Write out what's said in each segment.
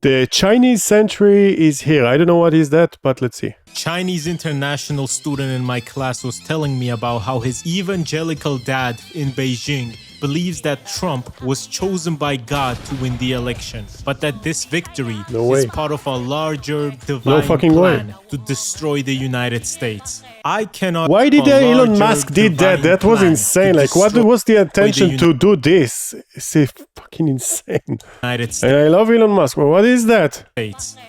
The Chinese century is here. I don't know what is that, but let's see. Chinese international student in my class was telling me about how his evangelical dad in Beijing believes that Trump was chosen by God to win the election, but that this victory is part of a larger divine plan to destroy the United States. I cannot. Why did Elon Musk did that? That was insane. Like, what was the intention to do this? It's fucking insane. And I love Elon Musk, but what is that?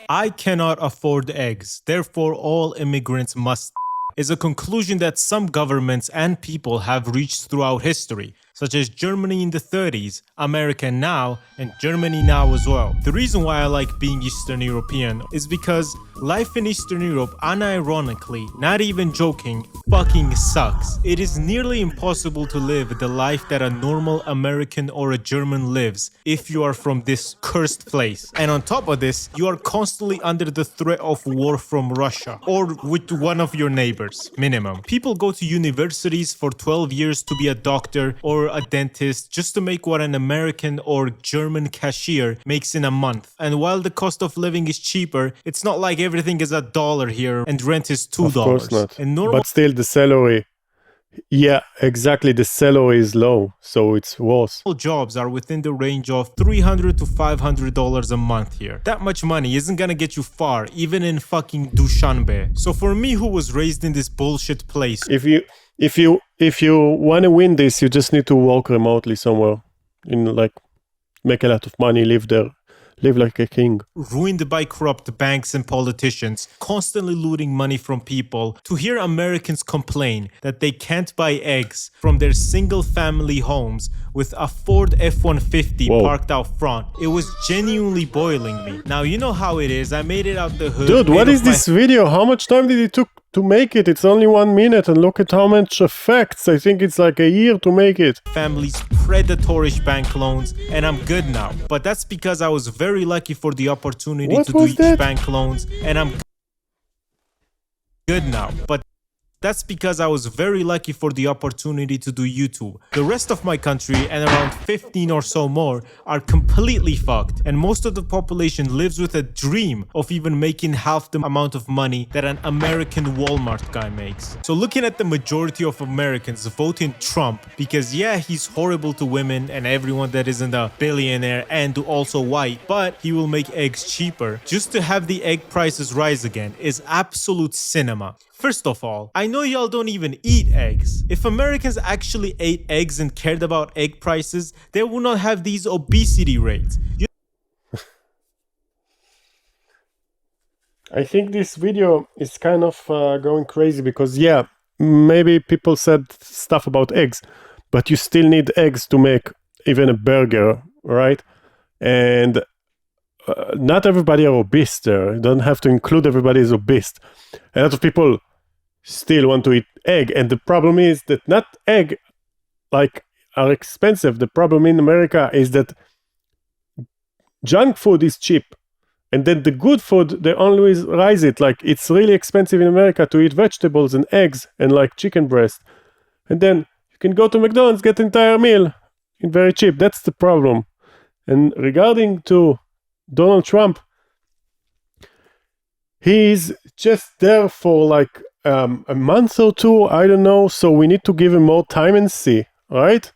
I cannot afford eggs, therefore all immigrants must is a conclusion that some governments and people have reached throughout history, such as Germany in the 30s, America now, and Germany now as well. The reason why I like being Eastern European is because life in Eastern Europe, unironically, not even joking, fucking sucks. It is nearly impossible to live the life that a normal American or a German lives if you are from this cursed place. And on top of this, you are constantly under the threat of war from Russia or with one of your neighbors, minimum. People go to universities for 12 years to be a doctor or a dentist just to make what an American or German cashier makes in a month. And while the cost of living is cheaper, it's not like everything is $1 here and rent is $2. Of course not. And but still the salary, yeah, exactly, the salary is low, so it's worse. Jobs are within the range of $300 to $500 a month here. That much money isn't gonna get you far, even in fucking Dushanbe. So for me, who was raised in this bullshit place, if you want to win this, you just need to work remotely somewhere, like make a lot of money, live there, live like a king. Ruined by corrupt banks and politicians, constantly looting money from people, to hear Americans complain that they can't buy eggs from their single family homes with a Ford F-150 parked out front, it was genuinely boiling me. Now, you know how it is, I made it out the hood. Dude, what is this video? How much time did it took to make it? It's only 1 minute, and look at how much effects. I think it's like a year to make it. Family's predatorish bank loans, and I'm good now. But that's because I was very lucky for the opportunity to do each bank loans, and I'm good now. But that's because I was very lucky for the opportunity to do YouTube. The rest of my country, and around 15 or so more, are completely fucked. And most of the population lives with a dream of even making half the amount of money that an American Walmart guy makes. So looking at the majority of Americans voting Trump, because yeah, he's horrible to women and everyone that isn't a billionaire and also white, but he will make eggs cheaper, just to have the egg prices rise again, is absolute cinema. First of all, I know y'all don't even eat eggs. If Americans actually ate eggs and cared about egg prices, they would not have these obesity rates. I think this video is kind of going crazy because, yeah, maybe people said stuff about eggs, but you still need eggs to make even a burger, right? And not everybody are obese there. You don't have to include everybody is obese. A lot of people still want to eat egg, and the problem is that not egg like are expensive. The problem in America is that junk food is cheap, and then the good food, they always rise it. Like, it's really expensive in America to eat vegetables and eggs and like chicken breast, and then you can go to McDonald's, get an entire meal and very cheap. That's the problem. And regarding to Donald Trump, he's just there for like a month or two, I don't know, so we need to give him more time and see, right?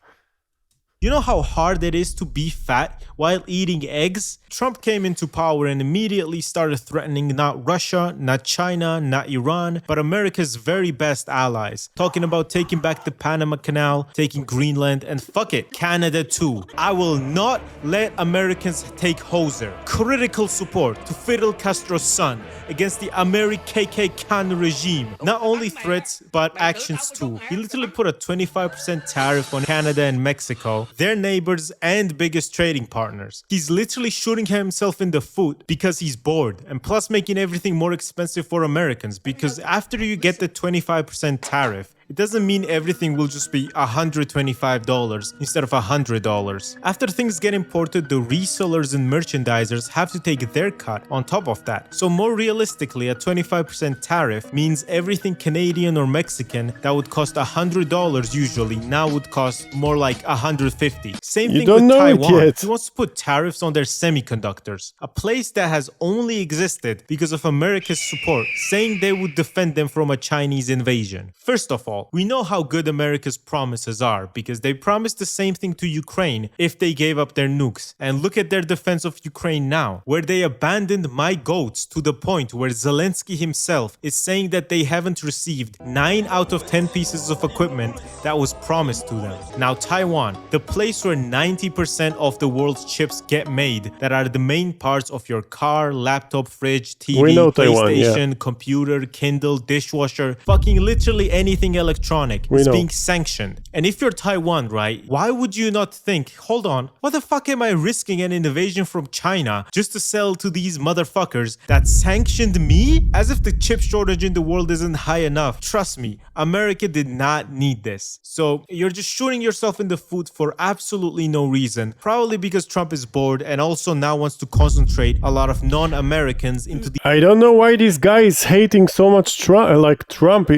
You know how hard it is to be fat while eating eggs? Trump came into power and immediately started threatening not Russia, not China, not Iran, but America's very best allies. Talking about taking back the Panama Canal, taking Greenland, and fuck it, Canada too. I will not let Americans take Hoser. Critical support to Fidel Castro's son against the American regime. Not only threats, but actions too. He literally put a 25% tariff on Canada and Mexico, their neighbors and biggest trading partners. He's literally shooting himself in the foot because he's bored, and plus making everything more expensive for Americans, because after you get the 25% tariff, it doesn't mean everything will just be $125 instead of $100. After things get imported, the resellers and merchandisers have to take their cut on top of that. So more realistically, a 25% tariff means everything Canadian or Mexican that would cost $100 usually now would cost more like $150. Same thing with Taiwan. He wants to put tariffs on their semiconductors, a place that has only existed because of America's support, saying they would defend them from a Chinese invasion. First of all, we know how good America's promises are because they promised the same thing to Ukraine if they gave up their nukes. And look at their defense of Ukraine now, where they abandoned my goats to the point where Zelensky himself is saying that they haven't received 9 out of 10 pieces of equipment that was promised to them. Now Taiwan, the place where 90% of the world's chips get made that are the main parts of your car, laptop, fridge, TV, PlayStation, computer, Kindle, dishwasher, fucking literally anything electronic is being sanctioned. And if you're Taiwan, right, why would you not think, hold on, what the fuck am I risking an invasion from China just to sell to these motherfuckers that sanctioned me? As if the chip shortage in the world isn't high enough. Trust me, America did not need this. So you're just shooting yourself in the foot for absolutely no reason. Probably because Trump is bored and also now wants to concentrate a lot of non-Americans into the... I don't know why this guy is hating so much Trump.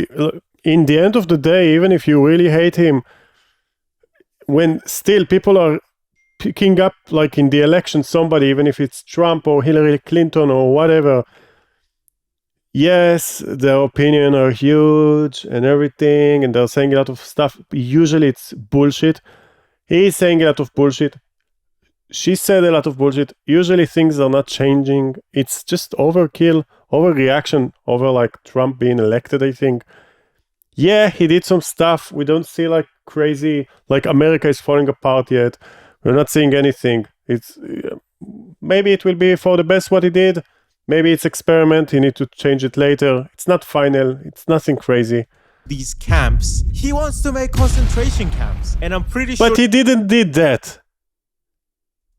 In the end of the day, even if you really hate him, when still people are picking up, like in the election, somebody, even if it's Trump or Hillary Clinton or whatever, yes, their opinion are huge and everything, and they're saying a lot of stuff. Usually it's bullshit. He's saying a lot of bullshit. She said a lot of bullshit. Usually things are not changing. It's just overkill, overreaction over like Trump being elected, I think. Yeah, he did some stuff. We don't see like crazy, like America is falling apart yet. We're not seeing anything. It's maybe it will be for the best what he did. Maybe it's experiment. He need to change it later. It's not final. It's nothing crazy. These camps. He wants to make concentration camps. And I'm pretty sure... But he didn't did that.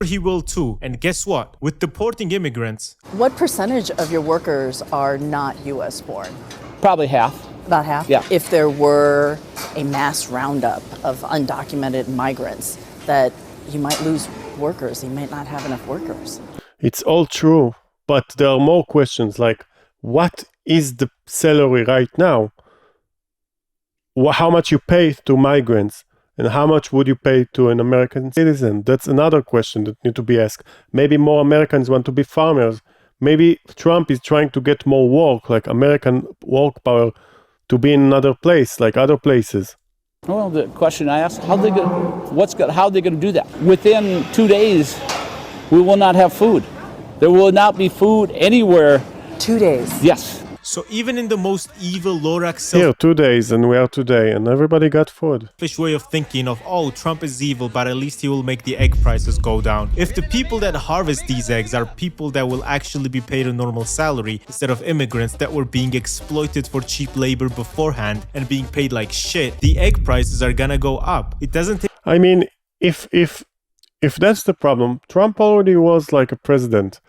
He will too. And guess what? With deporting immigrants... What percentage of your workers are not US born? Probably half. About half? Yeah. If there were a mass roundup of undocumented migrants, that you might lose workers. You might not have enough workers. It's all true. But there are more questions like, what is the salary right now? How much you pay to migrants? And how much would you pay to an American citizen? That's another question that needs to be asked. Maybe more Americans want to be farmers. Maybe Trump is trying to get more work, like American work power, to be in another place, like other places. Well, the question I asked, how are they going to do that? Within 2 days, we will not have food. There will not be food anywhere. 2 days? Yes. So even in the most evil Lorax Here, 2 days, and we are today, and everybody got food. Selfish way of thinking of, oh, Trump is evil, but at least he will make the egg prices go down. If the people that harvest these eggs are people that will actually be paid a normal salary instead of immigrants that were being exploited for cheap labor beforehand and being paid like shit, the egg prices are gonna go up. It doesn't take... I mean, if that's the problem, Trump already was like a president.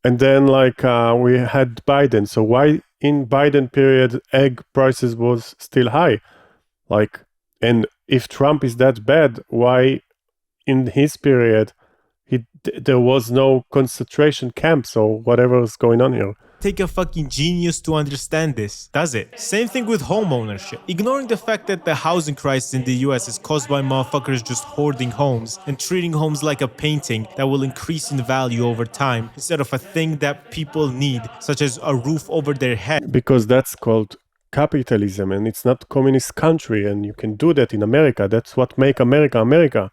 And then like we had Biden. So why in Biden period egg prices was still high? Like, and if Trump is that bad, why in his period there was no concentration camps or whatever is going on here? Take a fucking genius to understand this, does it? Same thing with home ownership. Ignoring the fact that the housing crisis in the US is caused by motherfuckers just hoarding homes and treating homes like a painting that will increase in value over time instead of a thing that people need, such as a roof over their head. Because that's called capitalism, and it's not communist country, and you can do that in America. That's what make America America.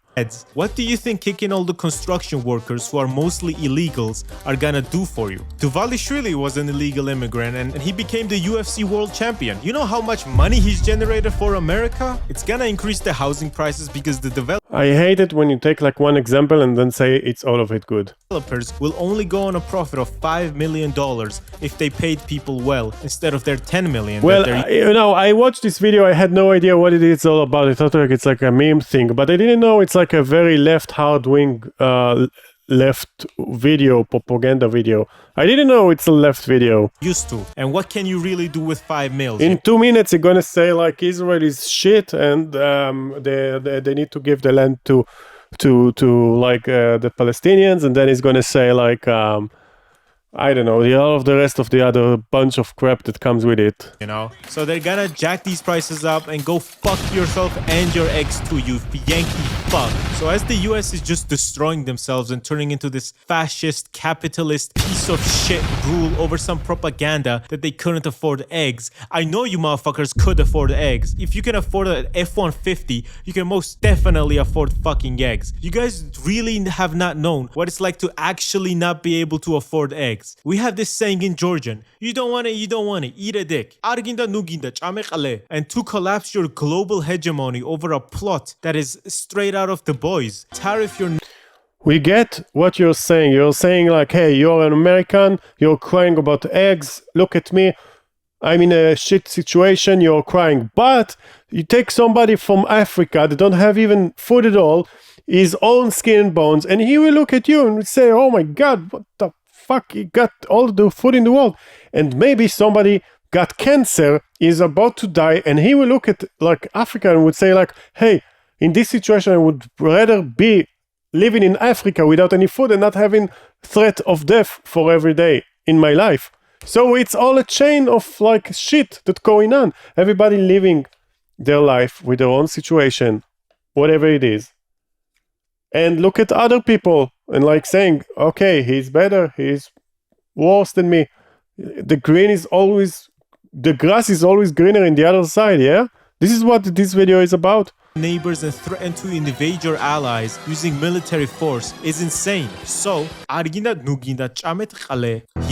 What do you think kicking all the construction workers who are mostly illegals are gonna do for you? Dvalishvili was an illegal immigrant and he became the UFC world champion. You know how much money he's generated for America? It's gonna increase the housing prices because the developers I hate it when you take like one example and then say it's all of it good. Developers will only go on a profit of $5 million if they paid people well instead of their $10 million. Well, I watched this video. I had no idea what it is all about. I thought like it's like a meme thing, but I didn't know it's like a very left hard-wing left video, propaganda video. I didn't know it's a left video. Used to. And what can you really do with 5 mils? In 2 minutes, you're gonna say like Israel is shit, and they need to give the land to like the Palestinians, and then he's gonna say like I don't know, all of the rest of the other bunch of crap that comes with it. You know, so they're gonna jack these prices up and go fuck yourself and your eggs too, you Yankee fuck. So as the US is just destroying themselves and turning into this fascist, capitalist piece of shit rule over some propaganda that they couldn't afford eggs, I know you motherfuckers could afford eggs. If you can afford an F-150, you can most definitely afford fucking eggs. You guys really have not known what it's like to actually not be able to afford eggs. We have this saying in Georgian, you don't want it, eat a dick. Arginda nuginda, chame qale. And to collapse your global hegemony over a plot that is straight out of The Boys, tariff your... We get what you're saying. You're saying like, hey, you're an American, you're crying about eggs, look at me, I'm in a shit situation, you're crying. But you take somebody from Africa that don't have even food at all, his own skin and bones, and he will look at you and say, oh my God, what the fuck, he got all the food in the world. And maybe somebody got cancer, is about to die, and he will look at like Africa and would say like, hey, in this situation I would rather be living in Africa without any food and not having threat of death for every day in my life. So it's all a chain of like shit that's going on. Everybody living their life with their own situation, whatever it is. And look at other people and like saying, okay, he's better, he's worse than me. The grass is always greener in the other side, yeah? This is what this video is about. Neighbors and threaten to invade your allies using military force is insane. So, he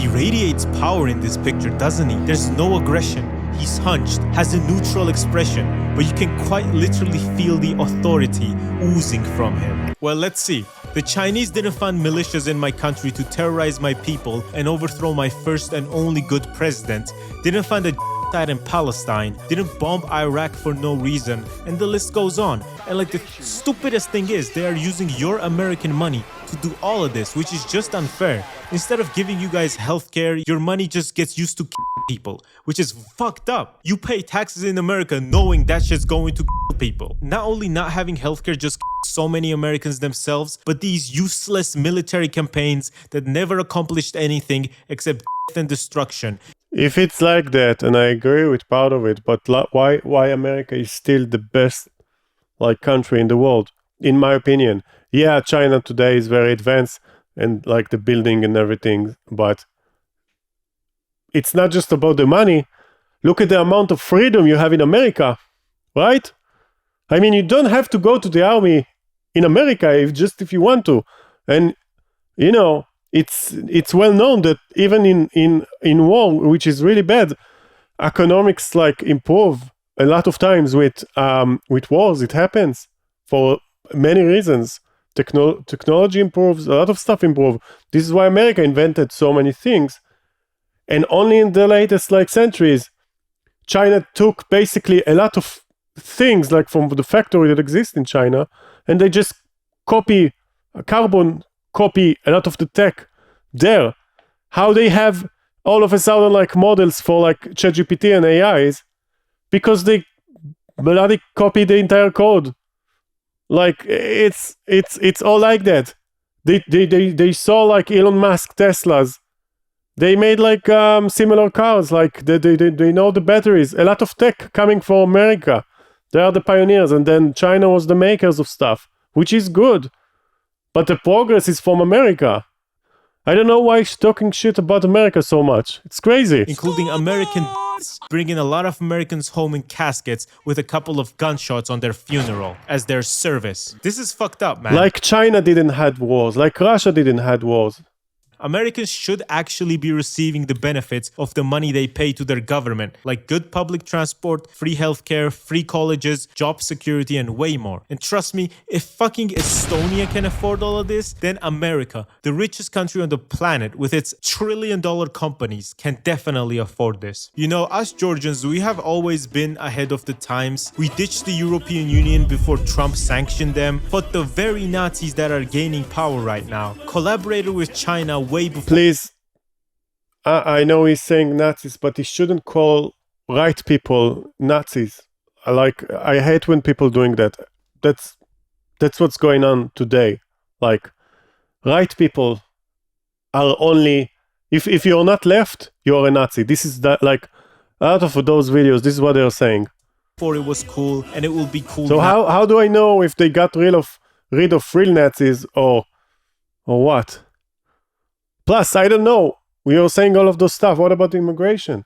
radiates power in this picture, doesn't he? There's no aggression. He's hunched, has a neutral expression, but you can quite literally feel the authority oozing from him. Well, let's see. The Chinese didn't fund militias in my country to terrorize my people and overthrow my first and only good president. Didn't fund a in Palestine, didn't bomb Iraq for no reason, and the list goes on. And like the stupidest thing is, they are using your American money to do all of this, which is just unfair. Instead of giving you guys healthcare, your money just gets used to people, which is fucked up. You pay taxes in America knowing that shit's going to people. Not only not having healthcare just so many Americans themselves, but these useless military campaigns that never accomplished anything except death and destruction. If it's like that, and I agree with part of it, but why America is still the best like country in the world, in my opinion. Yeah, China today is very advanced and like the building and everything, but it's not just about the money. Look at the amount of freedom you have in America, right? I mean, you don't have to go to the army in America if you want to, and you know. It's well known that even in war, which is really bad, economics like improve a lot of times with wars. It happens for many reasons. Technology improves, a lot of stuff improves. This is why America invented so many things, and only in the latest like centuries, China took basically a lot of things like from the factory that exists in China, and they just copy a lot of the tech there. How they have all of a sudden like models for like ChatGPT and AIs, because they bloody copy the entire code. Like it's all like that. They saw like Elon Musk Teslas. They made like similar cars. Like they know the batteries. A lot of tech coming from America. They are the pioneers, and then China was the makers of stuff, which is good. But the progress is from America. I don't know why he's talking shit about America so much. It's crazy. Including American bringing a lot of Americans home in caskets with a couple of gunshots on their funeral as their service. This is fucked up, man. Like China didn't have wars. Like Russia didn't have wars. Americans should actually be receiving the benefits of the money they pay to their government, like good public transport, free healthcare, free colleges, job security, and way more. And trust me, if fucking Estonia can afford all of this, then America, the richest country on the planet with its trillion-dollar companies, can definitely afford this. You know, us Georgians, we have always been ahead of the times. We ditched the European Union before Trump sanctioned them, but the very Nazis that are gaining power right now collaborated with China way before. Please, I know he's saying Nazis, but he shouldn't call right people Nazis. I hate when people doing that. That's what's going on today. Like, right people are only, if you're not left, you're a Nazi. This is that, like, out of those videos, this is what they're saying. Before it was cool, and it will be cool So now. how do I know if they got rid of real Nazis or what? Plus, I don't know. We are saying all of those stuff. What about immigration?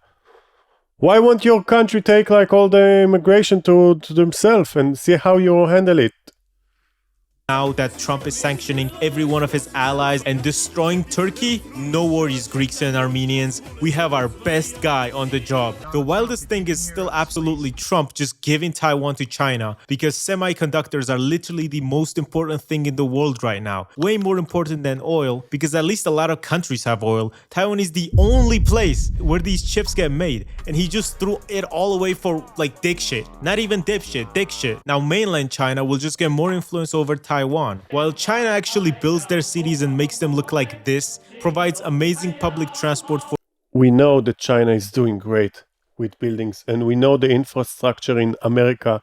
Why won't your country take like all the immigration to themselves and see how you handle it? Now that Trump is sanctioning every one of his allies and destroying Turkey, no worries, Greeks and Armenians. We have our best guy on the job. The wildest thing is still absolutely Trump just giving Taiwan to China, because semiconductors are literally the most important thing in the world right now. Way more important than oil, because at least a lot of countries have oil. Taiwan is the only place where these chips get made, and he just threw it all away for like dick shit. Not even dip shit, dick shit. Now mainland China will just get more influence over Taiwan, while China actually builds their cities and makes them look like this, provides amazing public transport for. We know that China is doing great with buildings, and we know the infrastructure in America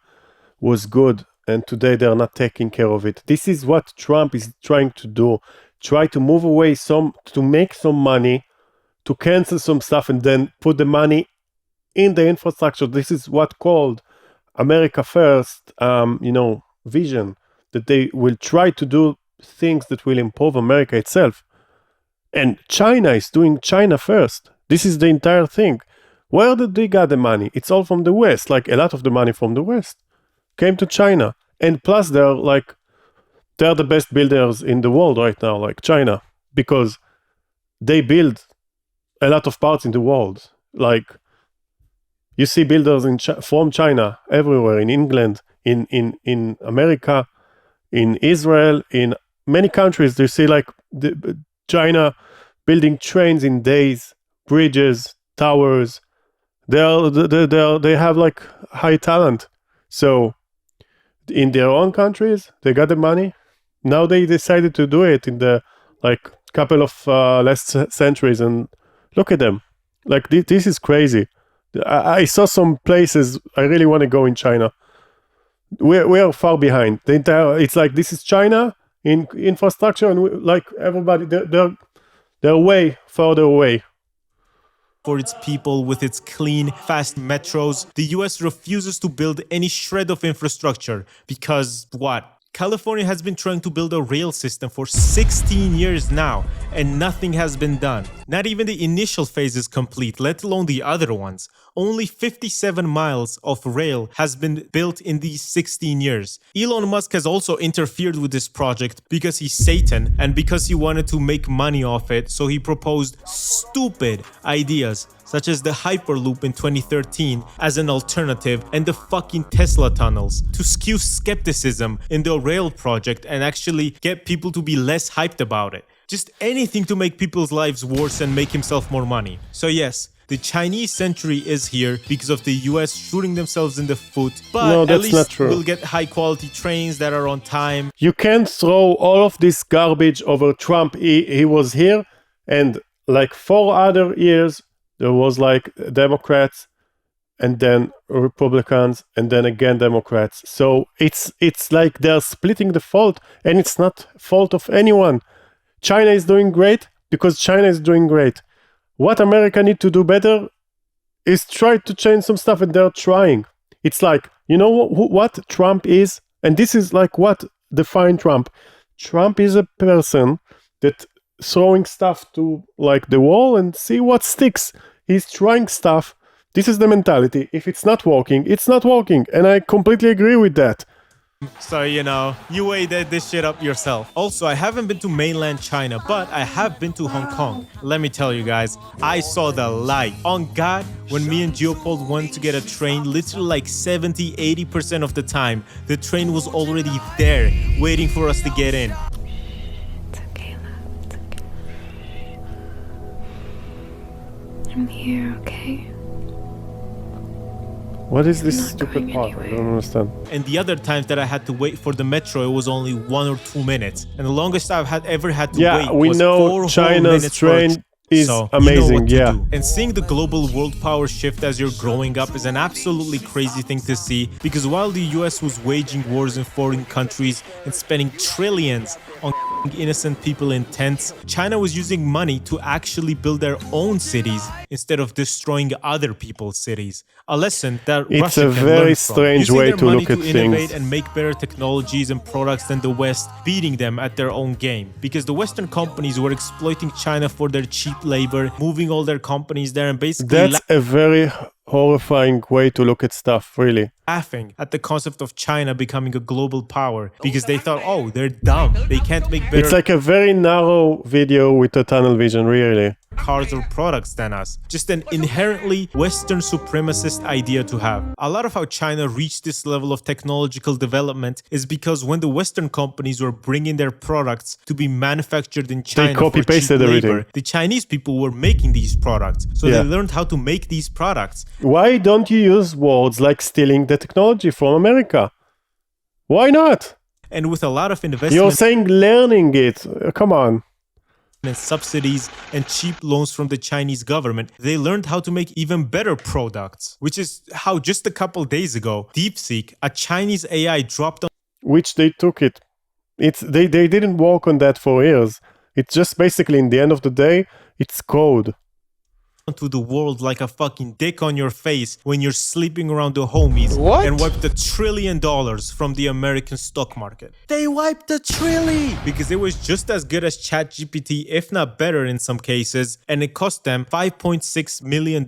was good, and today they are not taking care of it. This is what Trump is trying to do. Try to move away to make some money, to cancel some stuff, and then put the money in the infrastructure. This is what called America First, vision, that they will try to do things that will improve America itself. And China is doing China first. This is the entire thing. Where did they get the money? It's all from the West. Like, a lot of the money from the West came to China. And plus they're the best builders in the world right now, like China, because they build a lot of parts in the world. Like, you see builders from China everywhere, in England, in America, in Israel, in many countries. You see like China building trains in days, bridges, towers. They have like high talent. So in their own countries, they got the money. Now they decided to do it in the like couple of last centuries, and look at them. Like this is crazy. I saw some places I really want to go in China. We are far behind. It's like, this is China in infrastructure, and like everybody, they're way further away. For its people with its clean, fast metros, the US refuses to build any shred of infrastructure because what? California has been trying to build a rail system for 16 years now, and nothing has been done. Not even the initial phase is complete, let alone the other ones. Only 57 miles of rail has been built in these 16 years. Elon Musk has also interfered with this project because he's Satan and because he wanted to make money off it, so he proposed stupid ideas such as the Hyperloop in 2013 as an alternative, and the fucking Tesla tunnels, to skew skepticism in the rail project and actually get people to be less hyped about it. Just anything to make people's lives worse and make himself more money. So yes, the Chinese century is here because of the US shooting themselves in the foot, but No, that's at least not true. we'll get high quality trains that are on time. You can't throw all of this garbage over Trump. He was here, and like 4 other years, there was like Democrats, and then Republicans, and then again Democrats. So it's like they're splitting the fault, and it's not fault of anyone. China is doing great because China is doing great. What America need to do better is try to change some stuff, and they're trying. It's like, you know what Trump is? And this is like what defines Trump. Trump is a person that throwing stuff to like the wall and see what sticks. He's trying stuff. This is the mentality. If it's not working, it's not working. And I completely agree with that. So, you weigh this shit up yourself. Also, I haven't been to mainland China, but I have been to Hong Kong. Let me tell you guys, I saw the light. On God, when me and Geopold went to get a train, literally like 70-80% of the time, the train was already there, waiting for us to get in. It's okay, love. It's okay. I'm here, okay? What is this I'm not stupid going part? I anywhere. don't understand. And the other times that I had to wait for the metro, it was only 1 or 2 minutes. And the longest I've ever had to wait We was know 4 whole China's minutes for a train is so amazing, you know what to yeah. do. And seeing the global world power shift as you're growing up is an absolutely crazy thing to see, because while the US was waging wars in foreign countries and spending trillions on innocent people in tents, China was using money to actually build their own cities instead of destroying other people's cities. A lesson that It's Russia a can very learn from. strange Using way their to money look at innovate things. and make better technologies and products than the West, beating them at their own game. Because the Western companies were exploiting China for their cheap labor, moving all their companies there, and basically That's a very horrifying way to look at stuff, really. laughing at the concept of China becoming a global power because they thought, oh, they're dumb. They can't make better It's like a very narrow video with a tunnel vision, really. cars or products than us. Just an inherently Western supremacist idea to have. A lot of how China reached this level of technological development is because when the Western companies were bringing their products to be manufactured in China for cheap copy-pasted labor, everything. the Chinese people were making these products. So Yeah. they learned how to make these products. Why don't you use words like stealing the technology from America? Why not? And with a lot of You're investment saying learning it. Come on. and subsidies and cheap loans from the Chinese government, they learned how to make even better products, which is how just a couple days ago, DeepSeek, a Chinese AI, dropped Which they took it. They didn't work on that for years. It's just basically, in the end of the day, it's code. onto the world like a fucking dick on your face when you're sleeping around the homies and wiped $1 trillion from the American stock market. They wiped $1 trillion because it was just as good as ChatGPT, if not better in some cases, and it cost them $5.6 million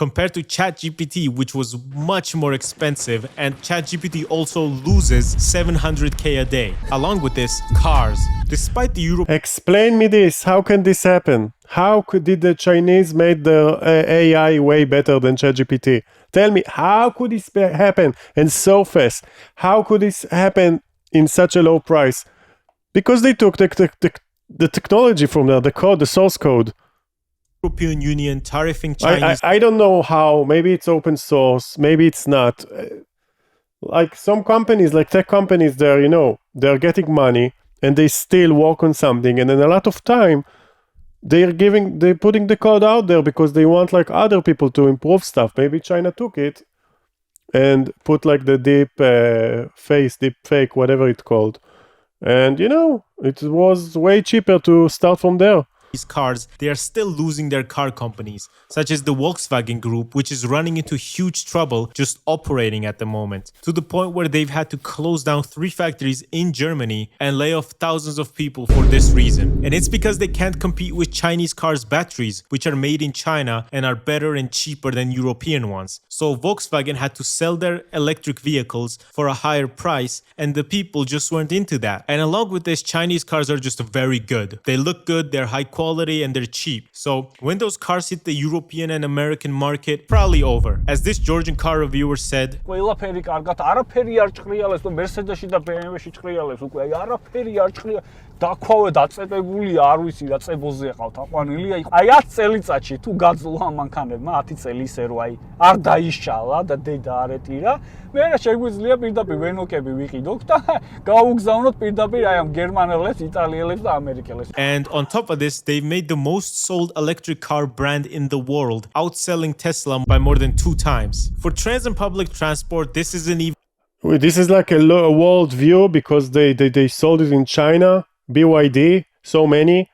compared to ChatGPT, which was much more expensive, and ChatGPT also loses $700K a day. Along with this, cars. Despite the Europe Explain me this. How can this happen? How did the Chinese make the AI way better than ChatGPT? Tell me, how could this happen and so fast? How could this happen in such a low price? Because they took the technology from there, the code, the source code. European Union tariffing Chinese I don't know how. Maybe it's open source. Maybe it's not. Like some companies, like tech companies, they're getting money and they still work on something, and then a lot of time they're putting the code out there because they want like other people to improve stuff. Maybe China took it and put like the deep fake, whatever it's called, and it was way cheaper to start from there. cars, they are still losing their car companies, such as the Volkswagen Group, which is running into huge trouble just operating at the moment, to the point where they've had to close down 3 factories in Germany and lay off thousands of people for this reason. And it's because they can't compete with Chinese cars' batteries, which are made in China and are better and cheaper than European ones. So Volkswagen had to sell their electric vehicles for a higher price, and the people just weren't into that. And along with this, Chinese cars are just very good. They look good, they're high quality, and they're cheap. So when those cars hit the European and American market, probably over. As this Georgian car reviewer said, ყველაფერი კარგად, არაფერი არ ჭყრიალებს, თუ Mercedes-ში და BMW-ში ჭყრიალებს, უკვე აი არაფერი არ ჭყრია. დაქვავე დაწებებულია, არ ვიცი რა წებოზე ყავთ აყვანილი. აი 10 წელიწადში თუ გაძლო ამ მანქანებმა 10 წელი ისე რომ აი არ დაიშალა და დედა არ ეტირა, მე რა შეგვიძლია პირდაპირ ვენოკები ვიყიდოთ და გავუგზავნოთ პირდაპირ აი ამ გერმანელებს, იტალიელებს და ამერიკელებს. and on top of this, they've made the most sold electric car brand in the world, outselling Tesla by more than 2 times. For trans and public transport, this isn't even This is like a world view because they sold it in China, BYD, so many,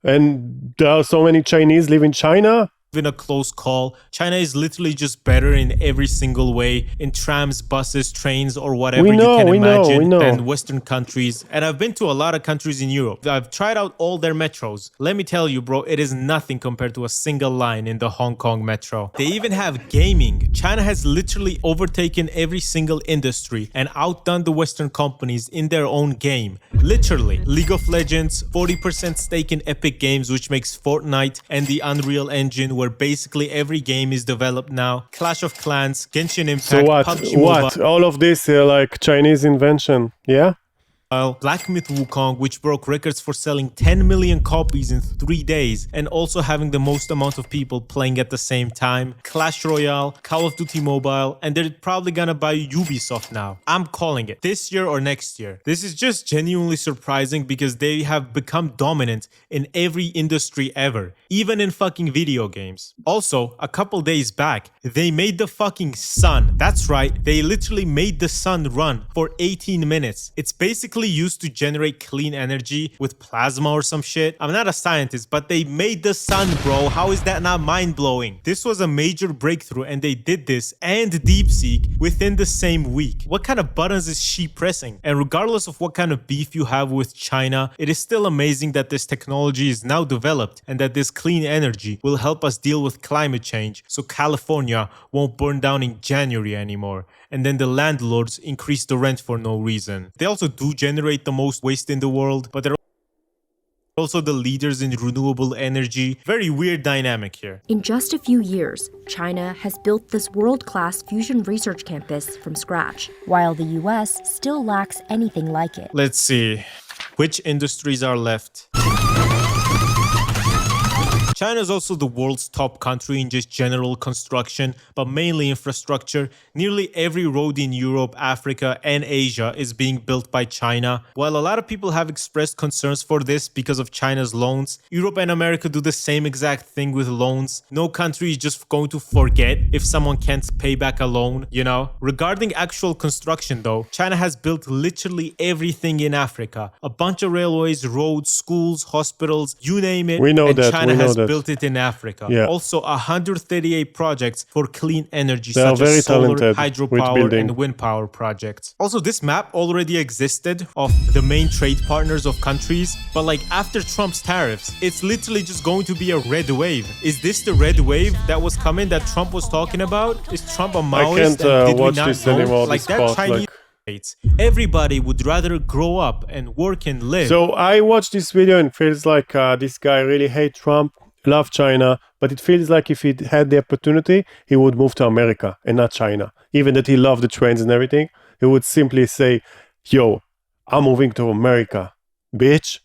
and there are so many Chinese live in China. even a close call. China is literally just better in every single way, in trams, buses, trains, or whatever you can imagine than Western countries. And I've been to a lot of countries in Europe. I've tried out all their metros. Let me tell you, bro, it is nothing compared to a single line in the Hong Kong metro. They even have gaming. China has literally overtaken every single industry and outdone the Western companies in their own game. Literally, League of Legends, 40% stake in Epic Games, which makes Fortnite and the Unreal Engine, where basically every game is developed now. Clash of Clans, Genshin Impact, so PUBG Mobile. All of this like Chinese invention, yeah? Black Myth Wukong, which broke records for selling 10 million copies in 3 days and also having the most amount of people playing at the same time. Clash Royale, Call of Duty Mobile, and they're probably gonna buy Ubisoft now. I'm calling it. This year or next year. This is just genuinely surprising because they have become dominant in every industry ever, even in fucking video games. Also, a couple days back, they made the fucking sun. That's right, they literally made the sun run for 18 minutes. It's basically used to generate clean energy with plasma or some shit. I'm not a scientist, but they made the sun, bro. How is that not mind-blowing? This was a major breakthrough, and they did this and DeepSeek within the same week. What kind of buttons is she pressing? And regardless of what kind of beef you have with China, it is still amazing that this technology is now developed and that this clean energy will help us deal with climate change, so California won't burn down in January anymore, and then the landlords increase the rent for no reason. They also do generate the most waste in the world, but they're also the leaders in renewable energy. Very weird dynamic here. In just a few years, China has built this world-class fusion research campus from scratch, while the US still lacks anything like it. Let's see. Which industries are left? China is also the world's top country in just general construction, but mainly infrastructure. Nearly every road in Europe, Africa, and Asia is being built by China. While a lot of people have expressed concerns for this because of China's loans, Europe and America do the same exact thing with loans. No country is just going to forget if someone can't pay back a loan, you know? Regarding actual construction though, China has built literally everything in Africa. A bunch of railways, roads, schools, hospitals, you name it. We know that. China we know has that. built it in Africa. Yeah. Also, 138 projects for clean energy, They are such very as solar, talented with hydropower, building. and wind power projects. Also, this map already existed of the main trade partners of countries, but like after Trump's tariffs, it's literally just going to be a red wave. Is this the red wave that was coming that Trump was talking about? Is Trump a Maoist? I can't and did watch we not this know? anymore. Like This that part, Chinese everybody would rather grow up and work and live. So I watched this video and it feels like this guy really hates Trump, love China, but it feels like if he had the opportunity, he would move to America and not China. Even that he loved the trends and everything, he would simply say, yo, I'm moving to America, bitch.